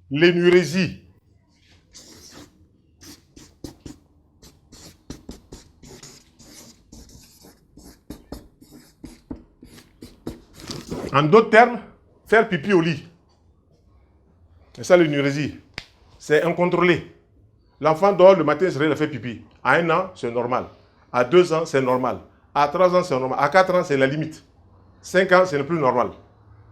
l'énurésie. En d'autres termes, faire pipi au lit. C'est ça l'énurésie. C'est incontrôlé. L'enfant dort le matin, il se réveille, il fait pipi. À 1 an, c'est normal. À 2 ans, c'est normal. À 3 ans, c'est normal. À 4 ans, c'est la limite. 5 ans, c'est le plus normal.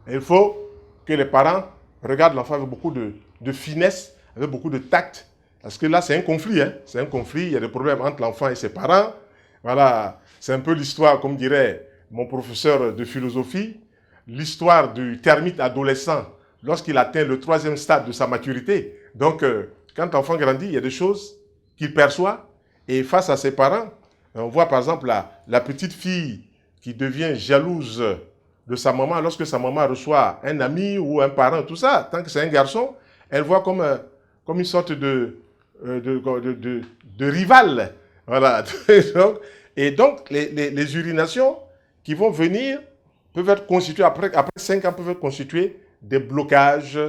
Et il faut que les parents regardent l'enfant avec beaucoup de finesse, avec beaucoup de tact. Parce que là, c'est un conflit. Hein? C'est un conflit. Il y a des problèmes entre l'enfant et ses parents. Voilà. C'est un peu l'histoire, comme dirait mon professeur de philosophie, l'histoire du termite adolescent lorsqu'il atteint le 3e stade de sa maturité. Donc, quand l'enfant grandit, il y a des choses qu'il perçoit. Et face à ses parents, on voit par exemple la petite fille qui devient jalouse de sa maman lorsque sa maman reçoit un ami ou un parent, tout ça. Tant que c'est un garçon, elle voit comme une sorte de rival. Voilà. Et donc, les urinations qui vont venir peuvent être constituées, après 5 ans, peuvent être constituées des blocages,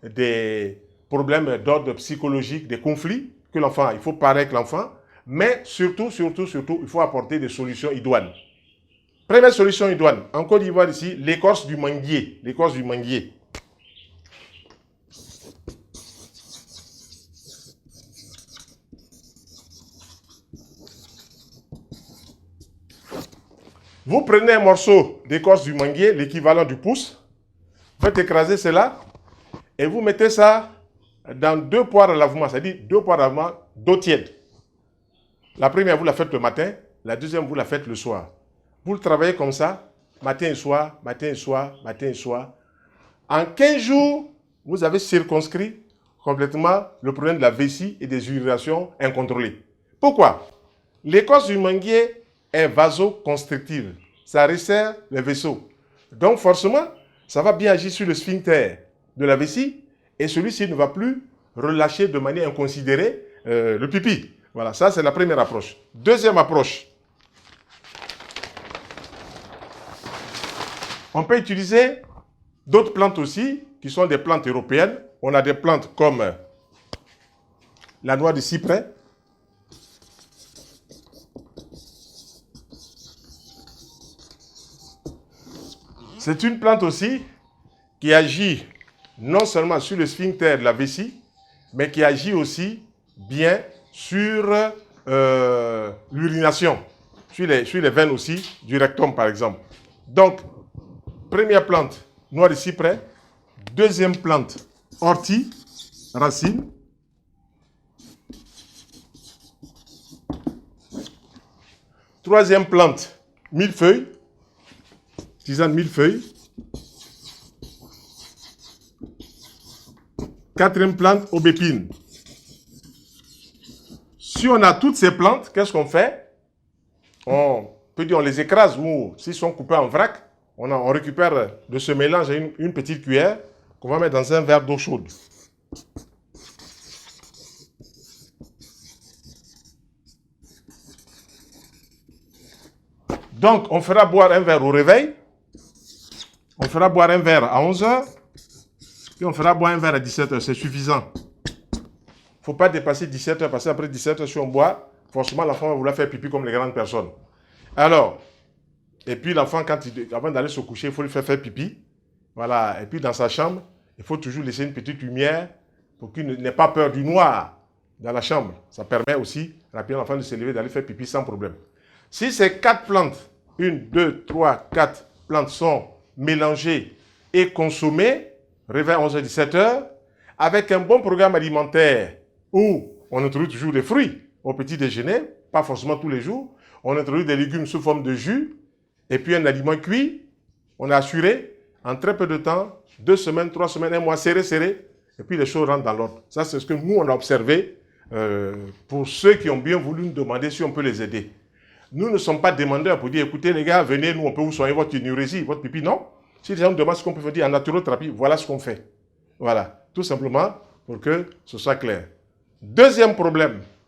des problèmes d'ordre psychologique, des conflits que l'enfant, il faut parler avec l'enfant, mais surtout, il faut apporter des solutions idoines. Première solution idoine, en Côte d'Ivoire ici, l'écorce du manguier. L'écorce du manguier. Vous prenez un morceau d'écorce du manguier, l'équivalent du pouce, vous faites écraser cela, et vous mettez ça dans 2 poires à lavement, c'est-à-dire 2 poires à lavement d'eau tiède. La première, vous la faites le matin, la deuxième, vous la faites le soir. Vous le travaillez comme ça, matin et soir, matin et soir, matin et soir. En 15 jours, vous avez circonscrit complètement le problème de la vessie et des urinations incontrôlées. Pourquoi? L'écorce du manguier est vasoconstrictive. Ça resserre les vaisseaux. Donc forcément, ça va bien agir sur le sphincter de la vessie et celui-ci ne va plus relâcher de manière inconsidérée le pipi. Voilà, ça c'est la première approche. Deuxième approche. On peut utiliser d'autres plantes aussi, qui sont des plantes européennes. On a des plantes comme la noix de cyprès. C'est une plante aussi qui agit non seulement sur le sphincter de la vessie, mais qui agit aussi bien sur l'urination, sur les veines aussi du rectum par exemple. Donc, première plante, noix de cyprès. Deuxième plante, ortie, racine. Troisième plante, millefeuille, tisane millefeuille. Quatrième plante, aubépine. Si on a toutes ces plantes, qu'est-ce qu'on fait? On peut dire on les écrase ou s'ils sont coupés en vrac, on récupère de ce mélange une petite cuillère qu'on va mettre dans un verre d'eau chaude. Donc, on fera boire un verre au réveil, on fera boire un verre à 11h, puis on fera boire un verre à 17h, c'est suffisant. Il ne faut pas dépasser 17h, parce qu'après 17h, si on boit, forcément l'enfant va vouloir faire pipi comme les grandes personnes. Alors, et puis l'enfant, avant d'aller se coucher, il faut lui faire pipi. Voilà, et puis dans sa chambre, il faut toujours laisser une petite lumière pour qu'il n'ait pas peur du noir dans la chambre. Ça permet aussi rapidement à l'enfant de se lever, d'aller faire pipi sans problème. Si ces 4 plantes, 1, 2, 3, 4 plantes sont mélangées et consommées, réveil 11h-17h, avec un bon programme alimentaire où on introduit toujours des fruits au petit déjeuner, pas forcément tous les jours, on introduit des légumes sous forme de jus, et puis un aliment cuit, on a assuré, en très peu de temps, 2 semaines, 3 semaines, 1 mois, serré, et puis les choses rentrent dans l'ordre. Ça, c'est ce que nous, on a observé pour ceux qui ont bien voulu nous demander si on peut les aider. Nous ne sommes pas demandeurs pour dire, écoutez les gars, venez, nous, on peut vous soigner votre énurésie, votre pipi. Non. Si les gens nous demandent ce qu'on peut faire dire en naturothérapie, voilà ce qu'on fait. Voilà, tout simplement pour que ce soit clair. Deuxième problème,